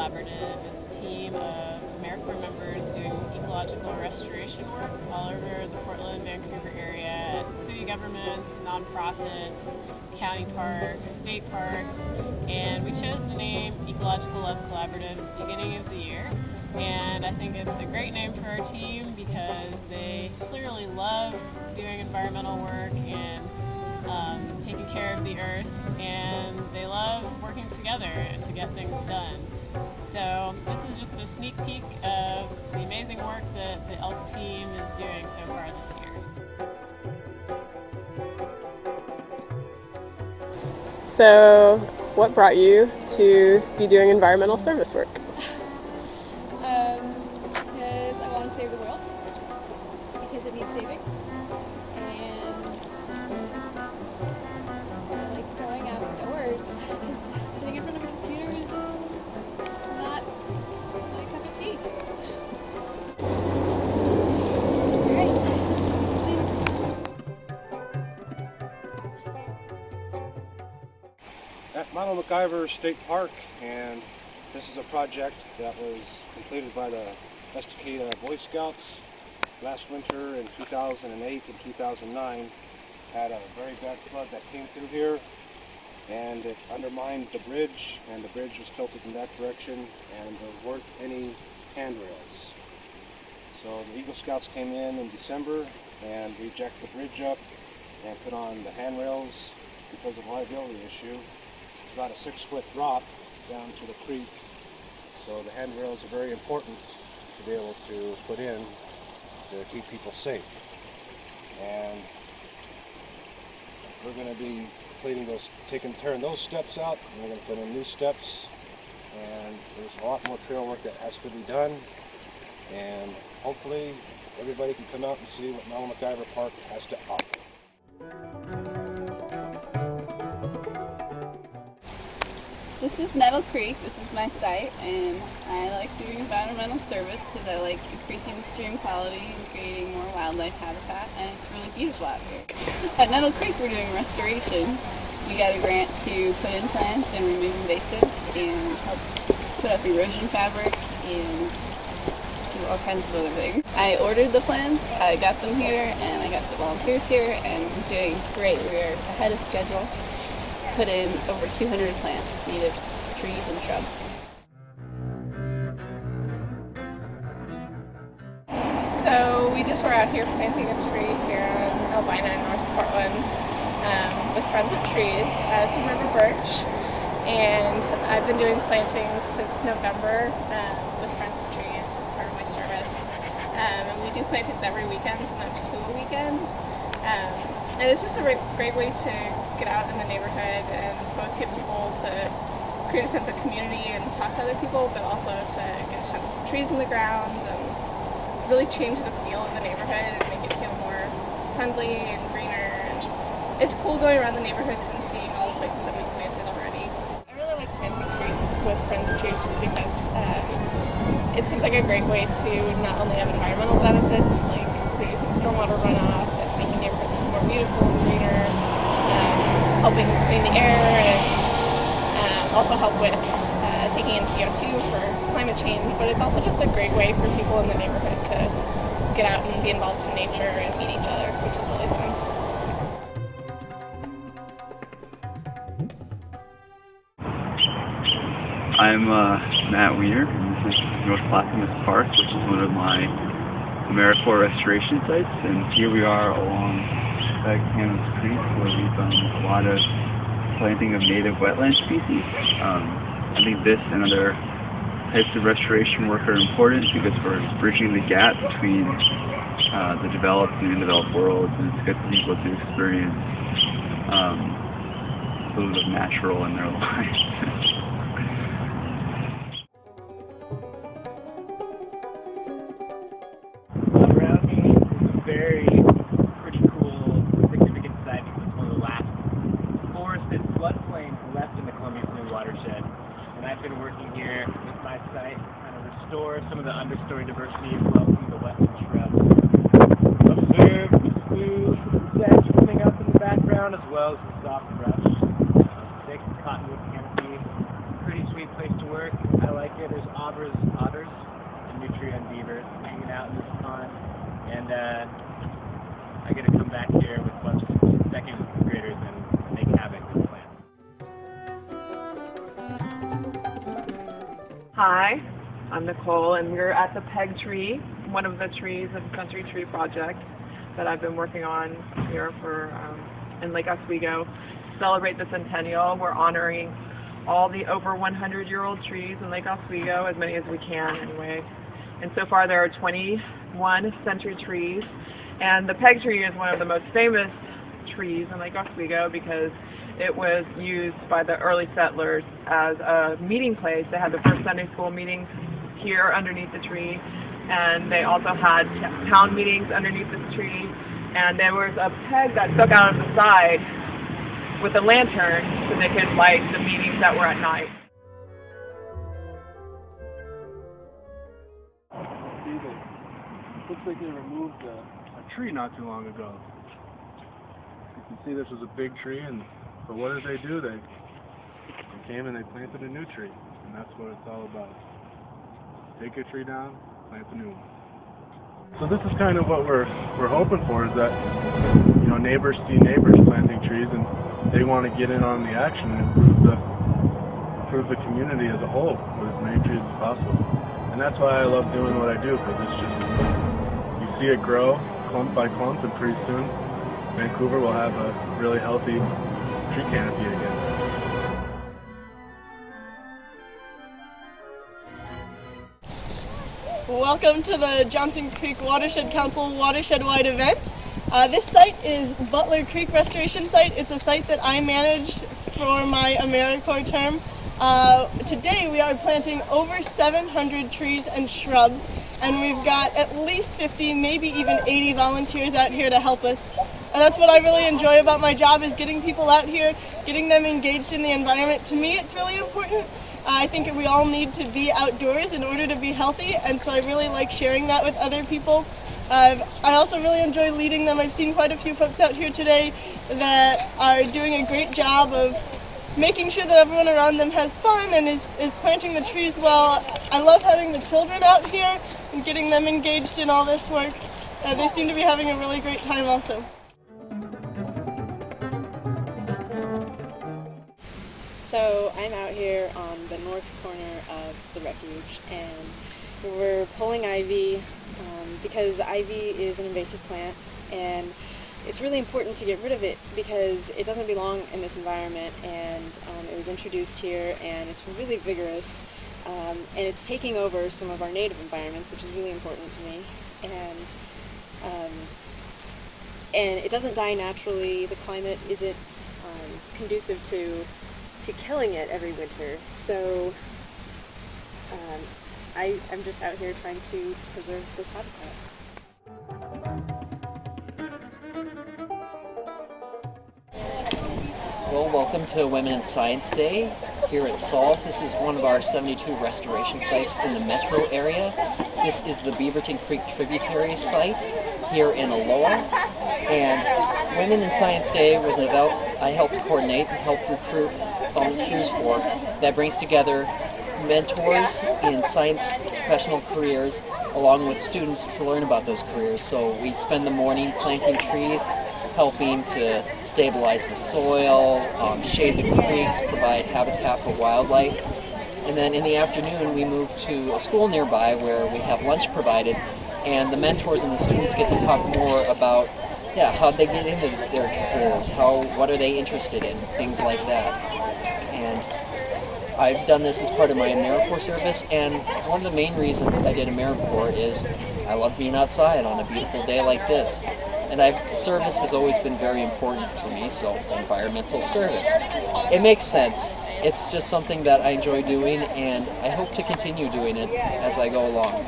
Collaborative is a team of AmeriCorps members doing ecological restoration work all over the Portland, Vancouver area, city governments, nonprofits, county parks, state parks, and we chose the name Ecological Love Collaborative at the beginning of the year. And I think it's a great name for our team because they clearly love doing environmental work and taking care of the earth, and they love working together to get things done. So this is just a sneak peek of the amazing work that the ELK team is doing so far this year. So what brought you to be doing environmental service work? Because I want to save the world, because it needs saving, and I like going outdoors, because sitting in front of a computer is not my cup of tea. At Mount McIver State Park, and this is a project that was completed by the Estacada Boy Scouts last winter in 2008 and 2009. Had a very bad flood that came through here, and it undermined the bridge, and the bridge was tilted in that direction, and there weren't any handrails. So the Eagle Scouts came in December and we jacked the bridge up and put on the handrails because of liability issue. It's about a 6-foot drop down to the creek, so the handrails are very important to be able to put in to keep people safe. And we're going to be completing those, tearing those steps out, and we're going to put in new steps, and there's a lot more trail work that has to be done, and hopefully everybody can come out and see what Mount McIver Park has to offer. This is Nettle Creek, this is my site, and I like doing environmental service because I like increasing the stream quality and creating more wildlife habitat, and it's really beautiful out here. At Nettle Creek we're doing restoration. We got a grant to put in plants and remove invasives and help put up erosion fabric and do all kinds of other things. I ordered the plants, I got them here, and I got the volunteers here, and we're doing great. We're ahead of schedule. Put in over 200 plants, native trees and shrubs. So we just were out here planting a tree here in Albina, North Portland, with Friends of Trees, Tim River Birch, and I've been doing plantings since November with Friends of Trees as part of my service. And we do plantings every weekend, sometimes 2 a weekend. And it's just a great way to get out in the neighborhood and both get people to create a sense of community and talk to other people, but also to get a chunk of trees in the ground and really change the feel of the neighborhood and make it feel more friendly and greener. And it's cool going around the neighborhoods and seeing all the places that we've planted already. I really like planting trees with Friends of Trees just because it seems like a great way to not only have environmental benefits, like reducing stormwater runoff and making neighborhoods more beautiful and greener, helping clean the air, and also help with taking in CO2 for climate change. But it's also just a great way for people in the neighborhood to get out and be involved in nature and meet each other, which is really fun. I'm Matt Wiener, and this is North Clackamas Park, which is one of my AmeriCorps restoration sites, and here we are along Clackamas Creek, where we've done a lot of planting of native wetland species. I think this and other types of restoration work are important because we're bridging the gap between the developed and undeveloped worlds, and it's good for people to experience a little bit of natural in their lives. And I've been working here with my site trying to restore some of the understory diversity as well as the wetland shrubs. Observe the smooth sedge coming up in the background as well as the soft brush. Thick cottonwood canopy. Pretty sweet place to work. I like it. there's otters, and nutrient beavers hanging out in this pond, and I get to come back here with a bunch of second graders and make havoc with plants. Hi, I'm Nicole, and we're at the Peg Tree, one of the trees of the Century Tree Project that I've been working on here for in Lake Oswego. To celebrate the centennial, we're honoring all the over 100-year-old trees in Lake Oswego, as many as we can anyway. And so far there are 21 century trees, and the Peg Tree is one of the most famous trees in Lake Oswego because it was used by the early settlers as a meeting place. They had the first Sunday school meetings here underneath the tree, and they also had town meetings underneath this tree, and there was a peg that stuck out of the side with a lantern so they could light the meetings that were at night. Looks like they removed a tree not too long ago. You can see this was a big tree, but what did they do? They came and they planted a new tree, and that's what it's all about. Take a tree down, plant a new one. So this is kind of what we're hoping for, is that, you know, neighbors see neighbors planting trees and they want to get in on the action and improve the community as a whole with as many trees as possible. And that's why I love doing what I do, because it's just, you see it grow clump by clump, and pretty soon Vancouver will have a really healthy tree canopy again. Welcome to the Johnson Creek Watershed Council Watershed-wide event. This site is Butler Creek Restoration Site. It's a site that I managed for my AmeriCorps term. Today we are planting over 700 trees and shrubs, and we've got at least 50, maybe even 80 volunteers out here to help us. And that's what I really enjoy about my job, is getting people out here, getting them engaged in the environment. To me, it's really important. I think we all need to be outdoors in order to be healthy, and so I really like sharing that with other people. I also really enjoy leading them. I've seen quite a few folks out here today that are doing a great job of making sure that everyone around them has fun and is planting the trees well. I love having the children out here and getting them engaged in all this work. They seem to be having a really great time also. So I'm out here on the north corner of the refuge, and we're pulling ivy because ivy is an invasive plant, and it's really important to get rid of it because it doesn't belong in this environment, and it was introduced here, and it's really vigorous, and it's taking over some of our native environments, which is really important to me, and it doesn't die naturally. The climate isn't conducive to killing it every winter, so I'm just out here trying to preserve this habitat. Well, welcome to Women in Science Day here at SOLVE. This is one of our 72 restoration sites in the metro area. This is the Beaverton Creek tributary site here in Aloha. And Women in Science Day was an event I helped coordinate and help recruit volunteers for that brings together mentors in science professional careers along with students to learn about those careers. So we spend the morning planting trees, helping to stabilize the soil, shade the creeks, provide habitat for wildlife. And then in the afternoon we move to a school nearby where we have lunch provided, and the mentors and the students get to talk more about how they get into their careers, what are they interested in, things like that. And I've done this as part of my AmeriCorps service, and one of the main reasons I did AmeriCorps is I love being outside on a beautiful day like this. And service has always been very important for me, so environmental service. It makes sense. It's just something that I enjoy doing, and I hope to continue doing it as I go along.